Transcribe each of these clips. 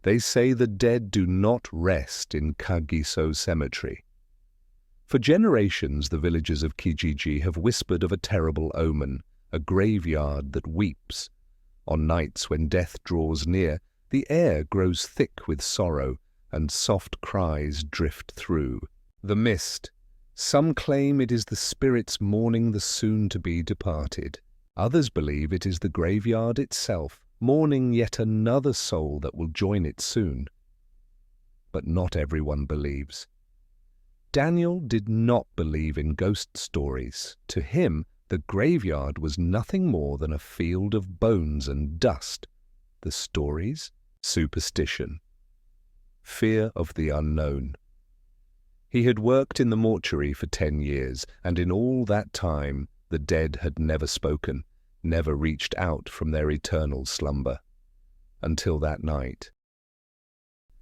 They say the dead do not rest in Kagiso Cemetery. For generations, the villagers of Kijiji have whispered of a terrible omen, a graveyard that weeps. On nights when death draws near, the air grows thick with sorrow, and soft cries drift through the mist. Some claim it is the spirits mourning the soon-to-be departed. Others believe it is the graveyard itself, mourning yet another soul that will join it soon. But not everyone believes. Daniel did not believe in ghost stories. To him, the graveyard was nothing more than a field of bones and dust. The stories? Superstition. Fear of the unknown. He had worked in the mortuary for 10 years, and in all that time the dead had never spoken, never reached out from their eternal slumber. Until that night.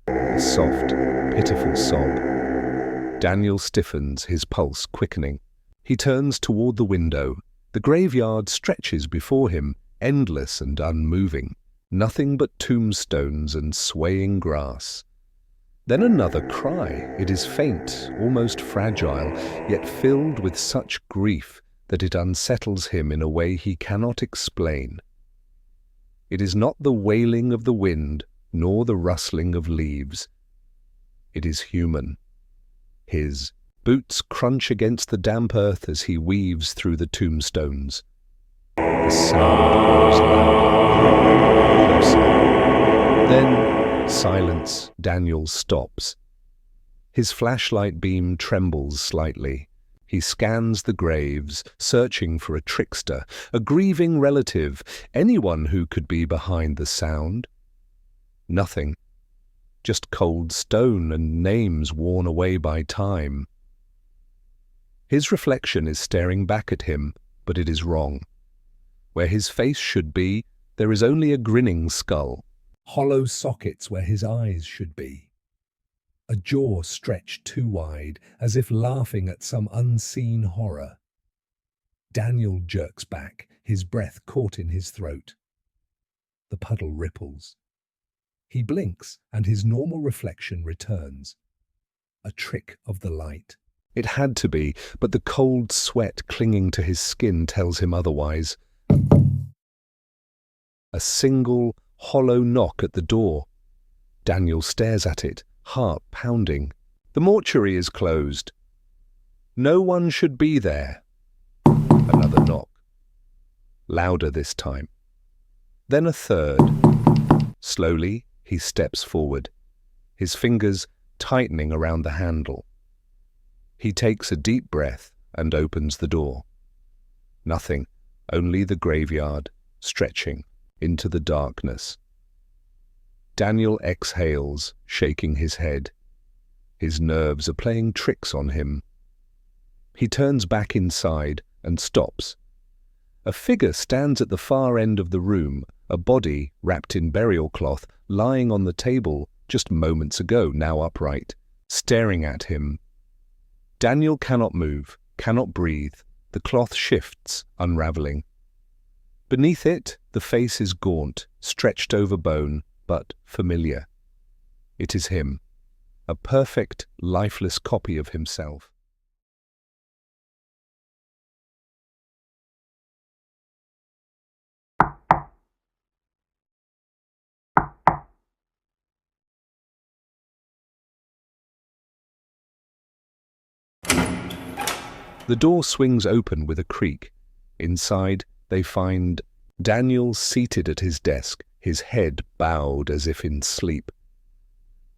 A soft, pitiful sob. Daniel stiffens, his pulse quickening. He turns toward the window. The graveyard stretches before him, endless and unmoving. Nothing but tombstones and swaying grass. Then another cry. It is faint, almost fragile, yet filled with such grief that it unsettles him in a way he cannot explain. It is not the wailing of the wind, nor the rustling of leaves. It is human. His boots crunch against the damp earth as he weaves through the tombstones. The sound grows louder, closer. Then, silence. Daniel stops. His flashlight beam trembles slightly. He scans the graves, searching for a trickster, a grieving relative, anyone who could be behind the sound. Nothing. Just cold stone and names worn away by time. His reflection is staring back at him, but it is wrong. Where his face should be, there is only a grinning skull. Hollow sockets where his eyes should be. A jaw stretched too wide, as if laughing at some unseen horror. Daniel jerks back, his breath caught in his throat. The puddle ripples. He blinks, and his normal reflection returns. A trick of the light. It had to be, but the cold sweat clinging to his skin tells him otherwise. A single, hollow knock at the door. Daniel stares at it, heart pounding. The mortuary is closed. No one should be there. Another knock. Louder this time. Then a third. Slowly, he steps forward, his fingers tightening around the handle. He takes a deep breath and opens the door. Nothing, only the graveyard, stretching into the darkness. Daniel exhales, shaking his head. His nerves are playing tricks on him. He turns back inside and stops. A figure stands at the far end of the room, a body wrapped in burial cloth, lying on the table just moments ago, now upright, staring at him. Daniel cannot move, cannot breathe. The cloth shifts, unraveling. Beneath it, the face is gaunt, stretched over bone, but familiar. It is him, a perfect, lifeless copy of himself. The door swings open with a creak. Inside, they find Daniel seated at his desk, his head bowed as if in sleep.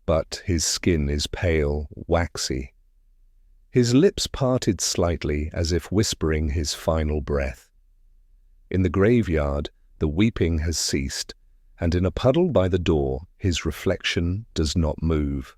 But his skin is pale, waxy. His lips parted slightly as if whispering his final breath. In the graveyard, the weeping has ceased, and in a puddle by the door, his reflection does not move.